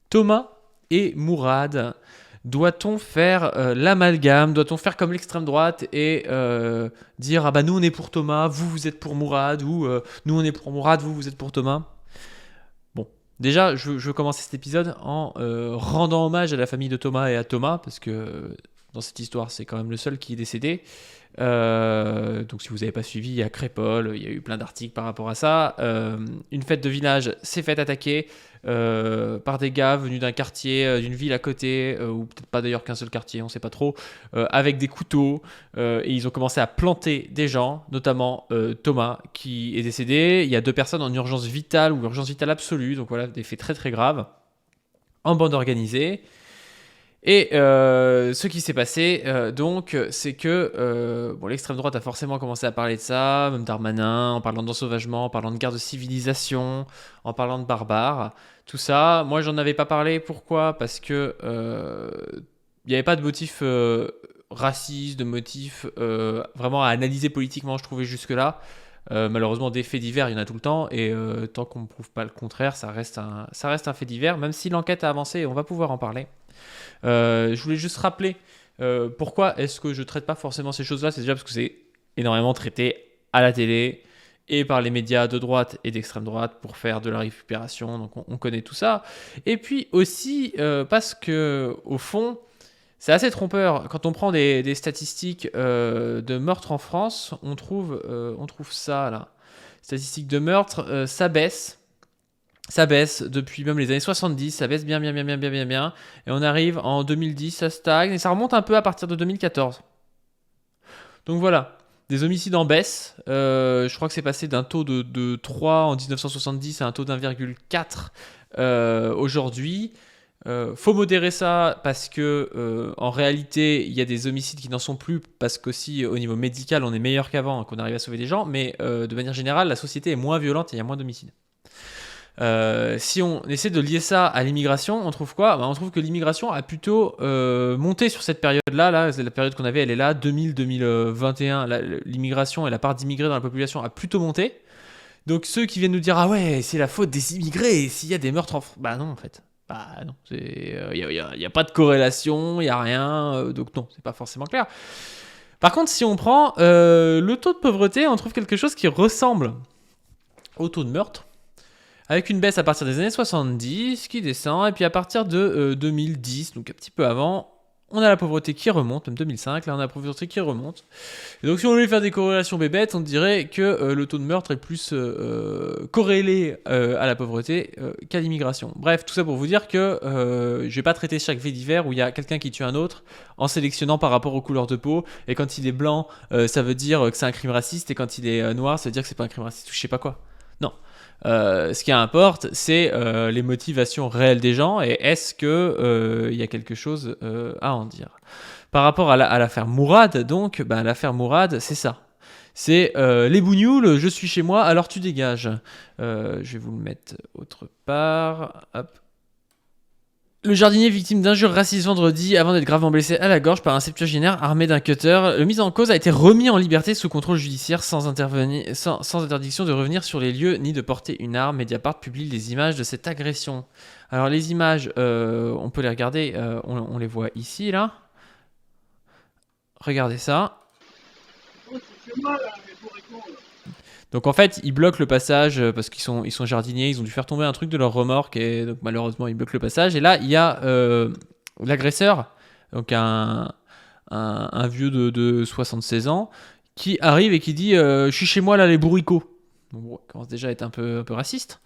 Thomas et Mourad. Doit-on faire l'amalgame? Doit-on faire comme l'extrême droite et dire ah bah nous on est pour Thomas, vous êtes pour Mourad, ou nous on est pour Mourad, vous êtes pour Thomas? Bon, déjà je veux commencer cet épisode en rendant hommage à la famille de Thomas et à Thomas, parce que dans cette histoire c'est quand même le seul qui est décédé. Donc si vous n'avez pas suivi, il y a Crépol, il y a eu plein d'articles par rapport à ça. Une fête de village s'est faite attaquer par des gars venus d'un quartier, d'une ville à côté, ou peut-être pas d'ailleurs qu'un seul quartier, on sait pas trop, avec des couteaux, et ils ont commencé à planter des gens, notamment Thomas qui est décédé. Il y a 2 personnes en urgence vitale ou urgence vitale absolue, donc voilà, des faits très très graves, en bande organisée. Et ce qui s'est passé, donc, c'est que l'extrême droite a forcément commencé à parler de ça, même Darmanin, en parlant d'ensauvagement, en parlant de guerre de civilisation, en parlant de barbares, tout ça. Moi, j'en avais pas parlé. Pourquoi? Parce que il n'y avait pas de motif raciste, de motif vraiment à analyser politiquement, je trouvais jusque-là. Malheureusement, des faits divers, il y en a tout le temps, et tant qu'on ne prouve pas le contraire, ça reste un fait divers, même si l'enquête a avancé, et on va pouvoir en parler. Je voulais juste rappeler pourquoi est-ce que je traite pas forcément ces choses-là. C'est déjà parce que c'est énormément traité à la télé et par les médias de droite et d'extrême droite pour faire de la récupération, donc on connaît tout ça. Et puis aussi parce que au fond, c'est assez trompeur. Quand on prend des statistiques de meurtres en France, on trouve ça là. Statistiques de meurtres, ça baisse. Ça baisse depuis même les années 70, ça baisse bien. Et on arrive en 2010, ça stagne, et ça remonte un peu à partir de 2014. Donc voilà, des homicides en baisse. Je crois que c'est passé d'un taux de 3 en 1970 à un taux d'1,4 aujourd'hui. Faut modérer ça parce que en réalité il y a des homicides qui n'en sont plus, parce qu'aussi au niveau médical on est meilleur qu'avant, qu'on arrive à sauver des gens, mais de manière générale la société est moins violente et il y a moins d'homicides. Si on essaie de lier ça à l'immigration, on trouve quoi? On trouve que l'immigration a plutôt monté sur cette période-là. Là, c'est la période qu'on avait, elle est là, 2000-2021. L'immigration et la part d'immigrés dans la population a plutôt monté. Donc ceux qui viennent nous dire ah ouais, c'est la faute des immigrés s'il y a des meurtres en France, bah non en fait. Bah non, il y a pas de corrélation, il y a rien, donc non, c'est pas forcément clair. Par contre, si on prend le taux de pauvreté, on trouve quelque chose qui ressemble au taux de meurtre, avec une baisse à partir des années 70 qui descend, et puis à partir de 2010, donc un petit peu avant, on a la pauvreté qui remonte, même 2005, là on a la pauvreté qui remonte. Et donc si on voulait faire des corrélations bébêtes, on dirait que le taux de meurtre est plus corrélé à la pauvreté qu'à l'immigration. Bref, tout ça pour vous dire que je vais pas traiter chaque fait divers où il y a quelqu'un qui tue un autre en sélectionnant par rapport aux couleurs de peau, et quand il est blanc, ça veut dire que c'est un crime raciste, et quand il est noir, ça veut dire que c'est pas un crime raciste, ou je sais pas quoi. Non. Ce qui importe, c'est les motivations réelles des gens, et est-ce que y a quelque chose à en dire. Par rapport à l'affaire Mourad, donc, l'affaire Mourad, c'est ça. C'est les bougnoules, je suis chez moi, alors tu dégages. Je vais vous le mettre autre part. Hop. Le jardinier victime d'injures racistes vendredi avant d'être gravement blessé à la gorge par un septuagénaire armé d'un cutter. Le mis en cause a été remis en liberté sous contrôle judiciaire sans interdiction de revenir sur les lieux ni de porter une arme. Mediapart publie les images de cette agression. Alors les images, on peut les regarder, on les voit ici là. Regardez ça. Donc en fait, ils bloquent le passage parce qu'ils sont jardiniers, ils ont dû faire tomber un truc de leur remorque, et donc malheureusement ils bloquent le passage. Et là, il y a l'agresseur, donc un vieux de 76 ans, qui arrive et qui dit je suis chez moi là, les bourricots. Donc bon, il commence déjà à être un peu raciste.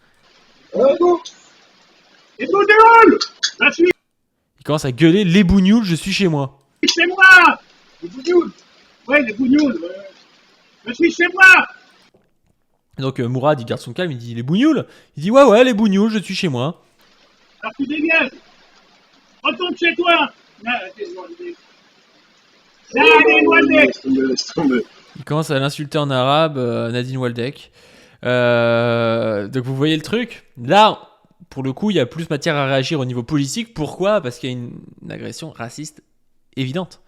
Les bougnoules, je suis Il commence à gueuler les bougnoules, je suis chez moi. chez moi. Les bougnoules, ouais, les bougnoules, je suis chez moi. Donc Mourad, il garde son calme, il dit les bougnoules. Il dit ouais, les bougnoules, je suis chez moi. Alors tu dégages. Retourne chez toi. Nadine Waldeck. Il commence à l'insulter en arabe, Nadine Waldeck. Donc vous voyez le truc. Là, pour le coup, il y a plus matière à réagir au niveau politique. Pourquoi? Parce qu'il y a une agression raciste évidente.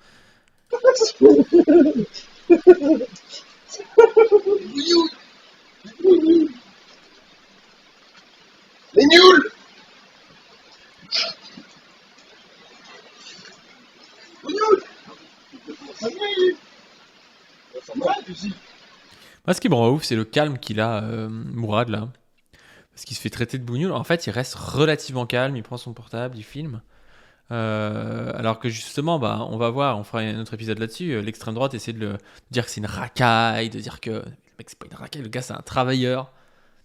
Les nuls. Moi, ce qui me rend ouf, c'est le calme qu'il a, Mourad, là. Parce qu'il se fait traiter de bougnoul. En fait, il reste relativement calme, il prend son portable, il filme. Alors que justement, bah, on va voir, on fera un autre épisode là-dessus. L'extrême droite essaie de dire que c'est une racaille, de dire que le mec, c'est pas une racaille, le gars, c'est un travailleur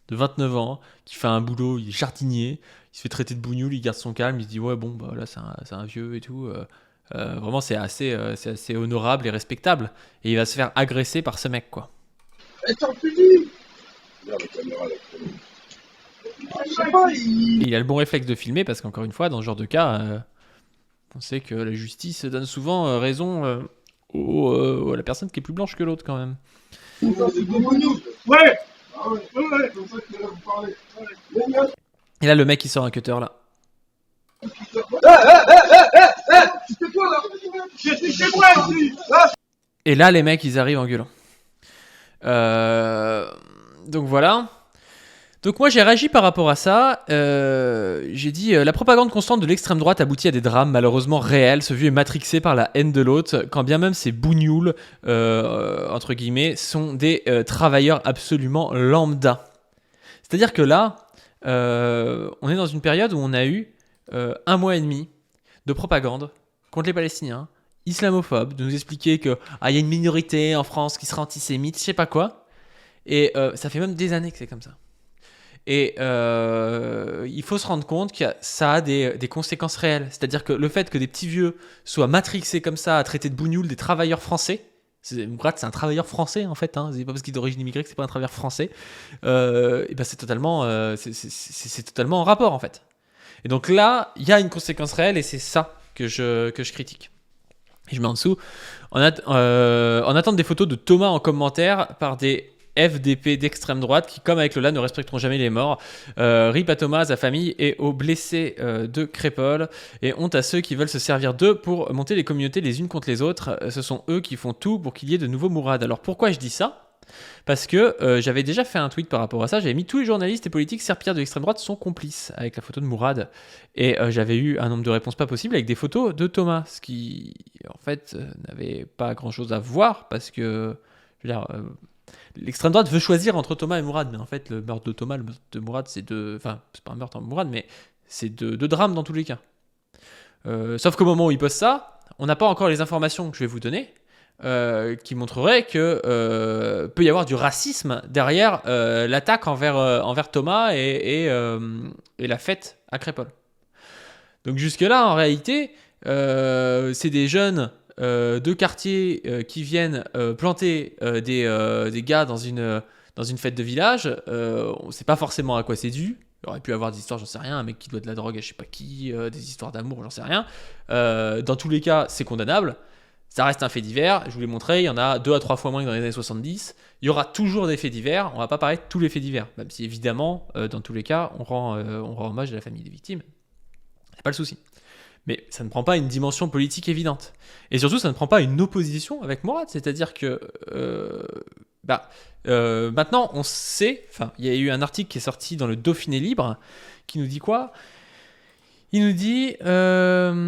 de 29 ans qui fait un boulot, il est jardinier, il se fait traiter de bougnoul, il garde son calme, il se dit ouais, bon, bah là, c'est un vieux et tout. Vraiment, c'est assez honorable et respectable. Et il va se faire agresser par ce mec, quoi. Et t'en fusil. Regarde la caméra là. Je sais pas, Et il a le bon réflexe de filmer parce qu'encore une fois, dans ce genre de cas, on sait que la justice donne souvent raison à la personne qui est plus blanche que l'autre, quand même. c'est des bougnoux. Ouais. Ah ouais, ouais, comme ça que là vous parlez. Ouais. Et là, le mec, il sort un cutter, là. Tu fais quoi là? Je suis chez moi ici. Et là, les mecs, ils arrivent en gueulant. Donc voilà. Donc moi j'ai réagi par rapport à ça, j'ai dit la propagande constante de l'extrême droite aboutit à des drames malheureusement réels, ce vieux est matrixé par la haine de l'autre, quand bien même ces bougnoules, entre guillemets, sont des travailleurs absolument lambda. C'est-à-dire que là, on est dans une période où on a eu 1 mois et demi de propagande contre les Palestiniens, islamophobes, de nous expliquer que y a une minorité en France qui sera antisémite, je sais pas quoi, et ça fait même des années que c'est comme ça. Et il faut se rendre compte que ça a des conséquences réelles. C'est-à-dire que le fait que des petits vieux soient matrixés comme ça, à traiter de bougnoul des travailleurs français, Mourad, c'est un travailleur français en fait, hein, c'est pas parce qu'il est d'origine immigrée que c'est pas un travailleur français, et ben c'est totalement en rapport en fait. Et donc là, il y a une conséquence réelle et c'est ça que je critique. Et je mets en dessous, en attente des photos de Thomas en commentaire par des FDP d'extrême droite qui, comme avec Lola, ne respecteront jamais les morts. RIP à Thomas, à sa famille et aux blessés de Crépol. Et honte à ceux qui veulent se servir d'eux pour monter les communautés les unes contre les autres. Ce sont eux qui font tout pour qu'il y ait de nouveaux Mourad. Alors pourquoi je dis ça ? Parce que j'avais déjà fait un tweet par rapport à ça. J'avais mis tous les journalistes et politiques serpillères de l'extrême droite sont complices avec la photo de Mourad. Et j'avais eu un nombre de réponses pas possible avec des photos de Thomas. Ce qui, en fait, n'avait pas grand-chose à voir parce que, je veux dire... l'extrême droite veut choisir entre Thomas et Mourad, mais en fait, le meurtre de Thomas, le meurtre de Mourad, c'est deux... Enfin, c'est pas un meurtre en Mourad, mais c'est deux drames dans tous les cas. Sauf qu'au moment où il poste ça, on n'a pas encore les informations que je vais vous donner, qui montreraient que peut y avoir du racisme derrière l'attaque envers Thomas et la fête à Crépol. Donc jusque-là, en réalité, c'est des jeunes... de quartiers qui viennent planter des gars dans une fête de village, on ne sait pas forcément à quoi c'est dû. Il aurait pu avoir des histoires, j'en sais rien, un mec qui doit de la drogue à je sais pas qui, des histoires d'amour, j'en sais rien. Dans tous les cas, c'est condamnable. Ça reste un fait divers. Je vous l'ai montré, il y en a 2 à 3 fois moins que dans les années 70. Il y aura toujours des faits divers. On va pas parler de tous les faits divers, même si évidemment, dans tous les cas, on rend hommage à la famille des victimes. C'est pas le souci. Mais ça ne prend pas une dimension politique évidente. Et surtout, ça ne prend pas une opposition avec Mourad. C'est-à-dire que maintenant, on sait... Enfin, il y a eu un article qui est sorti dans le Dauphiné Libre qui nous dit quoi ? Il nous dit un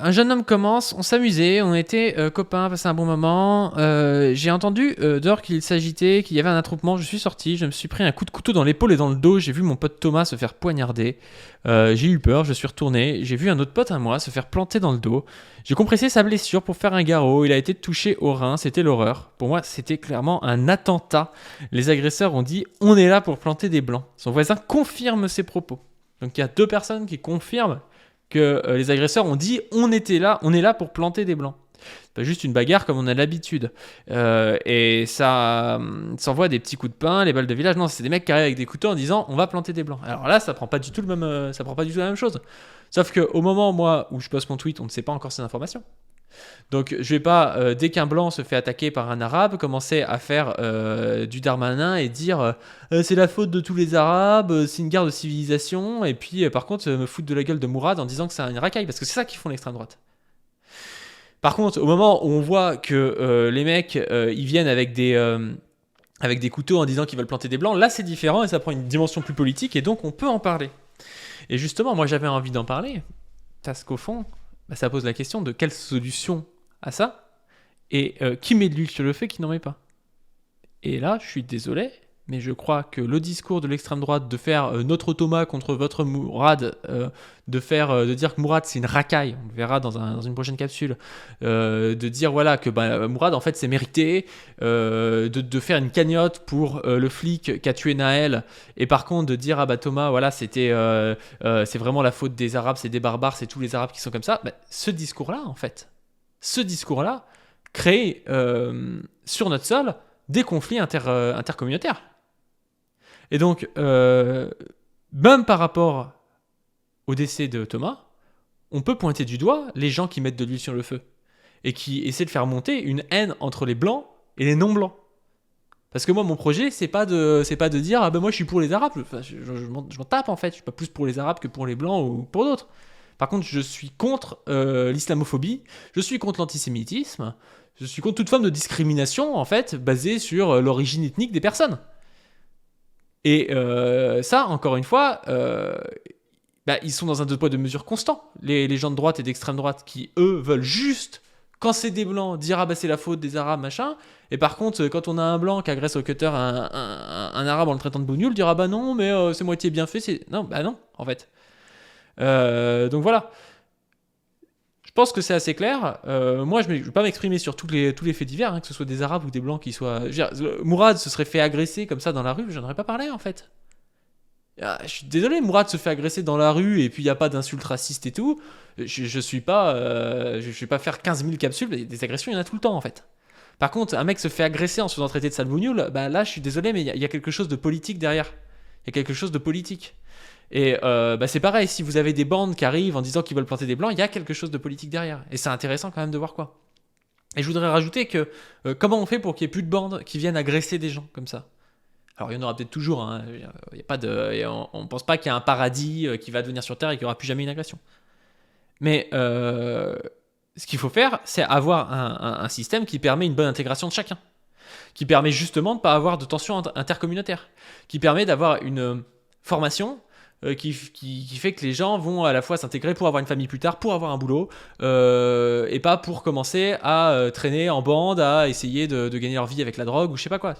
jeune homme commence, on s'amusait, on était copains, passé un bon moment. J'ai entendu dehors qu'il s'agitait, qu'il y avait un attroupement. Je suis sorti, je me suis pris un coup de couteau dans l'épaule et dans le dos. J'ai vu mon pote Thomas se faire poignarder. J'ai eu peur, je suis retourné. J'ai vu un autre pote à moi se faire planter dans le dos. J'ai compressé sa blessure pour faire un garrot. Il a été touché au rein, c'était l'horreur. Pour moi, c'était clairement un attentat. Les agresseurs ont dit « On est là pour planter des blancs ». Son voisin confirme ses propos. Donc il y a 2 personnes qui confirment que les agresseurs ont dit on est là pour planter des blancs. C'est pas juste une bagarre comme on a l'habitude. Et ça s'envoie des petits coups de pain, les balles de village. Non, c'est des mecs qui arrivent avec des couteaux en disant on va planter des blancs. Alors là, ça prend pas du tout la même chose. Sauf qu'au moment, moi, où je poste mon tweet, on ne sait pas encore ces informations. Donc je vais pas, dès qu'un blanc se fait attaquer par un arabe, commencer à faire du Darmanin et dire c'est la faute de tous les arabes, c'est une guerre de civilisation, et puis par contre me foutre de la gueule de Mourad en disant que c'est une racaille, parce que c'est ça qu'ils font l'extrême droite. Par contre, au moment où on voit que les mecs ils viennent avec des couteaux en disant qu'ils veulent planter des blancs, là c'est différent et ça prend une dimension plus politique et donc on peut en parler. Et justement, moi j'avais envie d'en parler parce qu'au fond, ça pose la question de quelle solution à ça. et qui met de l'huile sur le feu et qui n'en met pas. Et là, je suis désolé, mais je crois que le discours de l'extrême droite de faire notre Thomas contre votre Mourad, de dire que Mourad c'est une racaille, on le verra dans une prochaine capsule, de dire voilà que Mourad en fait c'est mérité, de faire une cagnotte pour le flic qui a tué Naël, et par contre de dire Thomas voilà c'est vraiment la faute des Arabes, c'est des barbares, c'est tous les Arabes qui sont comme ça. Ce discours-là en fait, crée sur notre sol des conflits intercommunautaires. Et donc, même par rapport au décès de Thomas, on peut pointer du doigt les gens qui mettent de l'huile sur le feu et qui essaient de faire monter une haine entre les blancs et les non-blancs. Parce que moi, mon projet, c'est pas de dire moi je suis pour les Arabes. Enfin, je m'en tape en fait. Je suis pas plus pour les Arabes que pour les blancs ou pour d'autres. Par contre, je suis contre l'islamophobie, je suis contre l'antisémitisme, je suis contre toute forme de discrimination en fait basée sur l'origine ethnique des personnes. Et ça, encore une fois, ils sont dans un deux poids deux mesures constant. Les gens de droite et d'extrême droite qui, eux, veulent juste, quand c'est des blancs, dire c'est la faute des Arabes, machin. Et par contre, quand on a un blanc qui agresse au cutter un Arabe en le traitant de bougnoule, dire non, mais c'est moitié bien fait. Non, en fait. Donc voilà. Je pense que c'est assez clair. Moi, je ne vais pas m'exprimer sur tous les faits divers, que ce soit des Arabes ou des Blancs qui soient... Mourad se serait fait agresser comme ça dans la rue, j'en aurais pas parlé en fait. Je suis désolé, Mourad se fait agresser dans la rue et puis il n'y a pas d'insultes racistes et tout. Je suis pas... je vais pas faire 15 000 capsules, des agressions, il y en a tout le temps en fait. Par contre, un mec se fait agresser en se faisant traiter de sale bougnoule, là, je suis désolé, mais il y a quelque chose de politique derrière. Il y a quelque chose de politique. Et c'est pareil, si vous avez des bandes qui arrivent en disant qu'ils veulent planter des blancs, il y a quelque chose de politique derrière. Et c'est intéressant quand même de voir quoi. Et je voudrais rajouter que comment on fait pour qu'il n'y ait plus de bandes qui viennent agresser des gens comme ça? Alors il y en aura peut-être toujours, hein. Il y a pas de, on ne pense pas qu'il y a un paradis qui va devenir sur Terre et qu'il n'y aura plus jamais une agression. Mais ce qu'il faut faire, c'est avoir un système qui permet une bonne intégration de chacun. Qui permet justement de ne pas avoir de tensions intercommunautaires. Qui permet d'avoir une formation qui fait que les gens vont à la fois s'intégrer pour avoir une famille plus tard, pour avoir un boulot, et pas pour commencer à traîner en bande, à essayer de gagner leur vie avec la drogue ou je sais pas quoi.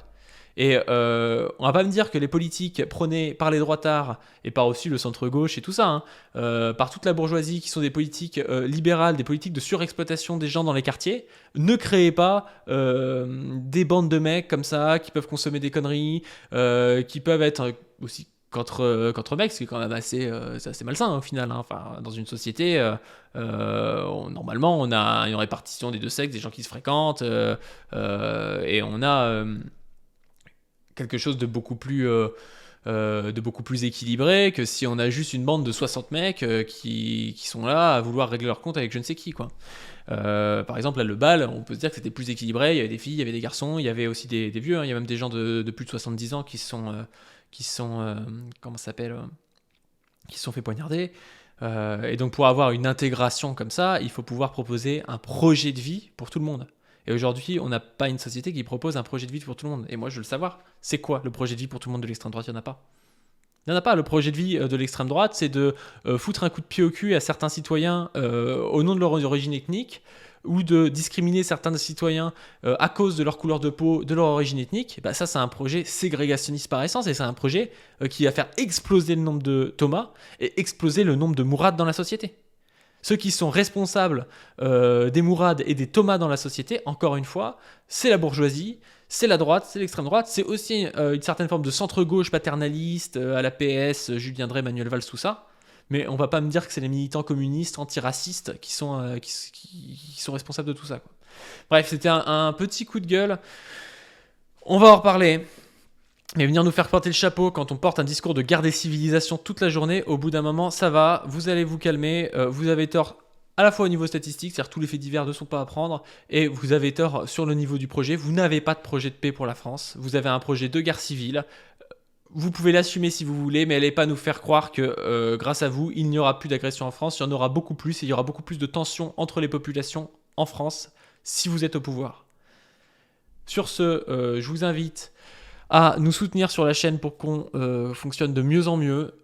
Et on va pas me dire que les politiques prônées par les droitards et par aussi le centre-gauche et tout ça, par toute la bourgeoisie qui sont des politiques libérales, des politiques de surexploitation des gens dans les quartiers, ne créez pas des bandes de mecs comme ça qui peuvent consommer des conneries, qui peuvent être aussi qu'entre mecs, c'est quand même assez malsain au final. Enfin, dans une société, normalement, on a une répartition des deux sexes, des gens qui se fréquentent, et on a quelque chose de beaucoup plus équilibré que si on a juste une bande de 60 mecs qui sont là à vouloir régler leur compte avec je ne sais qui, quoi. Par exemple, là, le bal, on peut se dire que c'était plus équilibré, il y avait des filles, il y avait des garçons, il y avait aussi des vieux, il y a même des gens de plus de 70 ans qui sont comment ça s'appelle, qui se sont fait poignarder. Et donc pour avoir une intégration comme ça, il faut pouvoir proposer un projet de vie pour tout le monde. Et aujourd'hui, on n'a pas une société qui propose un projet de vie pour tout le monde. Et moi, je veux le savoir. C'est quoi le projet de vie pour tout le monde de l'extrême droite? Il n'y en a pas. Il n'y en a pas. Le projet de vie de l'extrême droite, c'est de foutre un coup de pied au cul à certains citoyens au nom de leur origine ethnique, ou de discriminer certains citoyens à cause de leur couleur de peau, de leur origine ethnique. Ça, c'est un projet ségrégationniste par essence, et c'est un projet qui va faire exploser le nombre de Thomas et exploser le nombre de Mourad dans la société. Ceux qui sont responsables des Mourad et des Thomas dans la société, encore une fois, c'est la bourgeoisie, c'est la droite, c'est l'extrême droite, c'est aussi une certaine forme de centre-gauche paternaliste à la PS, Julien Drey, Manuel Valls, tout ça. Mais on va pas me dire que c'est les militants communistes, antiracistes qui sont responsables de tout ça, quoi. Bref, c'était un petit coup de gueule. On va en reparler. Mais venir nous faire porter le chapeau quand on porte un discours de guerre des civilisations toute la journée, au bout d'un moment, ça va, vous allez vous calmer, vous avez tort à la fois au niveau statistique, c'est-à-dire tous les faits divers ne sont pas à prendre, et vous avez tort sur le niveau du projet, vous n'avez pas de projet de paix pour la France, vous avez un projet de guerre civile, vous pouvez l'assumer si vous voulez, mais n'allez pas nous faire croire que grâce à vous, il n'y aura plus d'agression en France, il y en aura beaucoup plus, et il y aura beaucoup plus de tensions entre les populations en France si vous une au pouvoir. Sur ce, je vous invite à nous soutenir sur la chaîne pour qu'on fonctionne de mieux en mieux.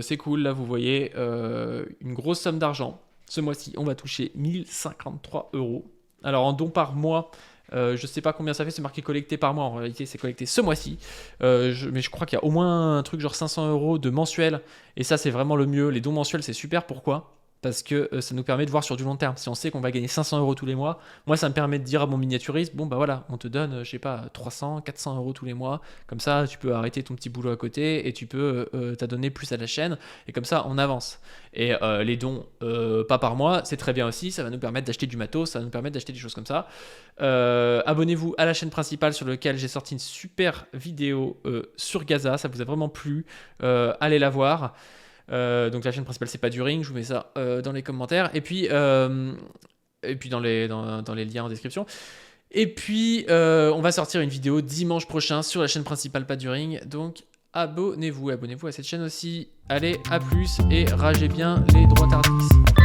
C'est cool, là vous voyez une grosse somme d'argent. Ce mois-ci, on va toucher 1053 €. Alors en don par mois, Je sais pas combien ça fait, c'est marqué collecté par mois. En réalité, c'est collecté ce mois-ci. Mais je crois qu'il y a au moins un truc genre 500 € de mensuel. Et ça, c'est vraiment le mieux. Les dons mensuels, c'est super. Pourquoi? Parce que ça nous permet de voir sur du long terme. Si on sait qu'on va gagner 500 € tous les mois, moi ça me permet de dire à mon miniaturiste, bon bah voilà, on te donne, je sais pas, 300, 400 € tous les mois. Comme ça, tu peux arrêter ton petit boulot à côté et tu peux t'adonner plus à la chaîne. Et comme ça, on avance. Et les dons, pas par mois, c'est très bien aussi. Ça va nous permettre d'acheter du matos, ça va nous permettre d'acheter des choses comme ça. Abonnez-vous à la chaîne principale sur laquelle j'ai sorti une super vidéo sur Gaza. Ça vous a vraiment plu. Allez la voir. Donc la chaîne principale c'est pas du ring, je vous mets ça dans les commentaires et puis dans les liens en description. Et puis on va sortir une vidéo dimanche prochain sur la chaîne principale pas du ring, donc abonnez-vous à cette chaîne aussi. Allez, à plus et ragez bien les droits tardistes.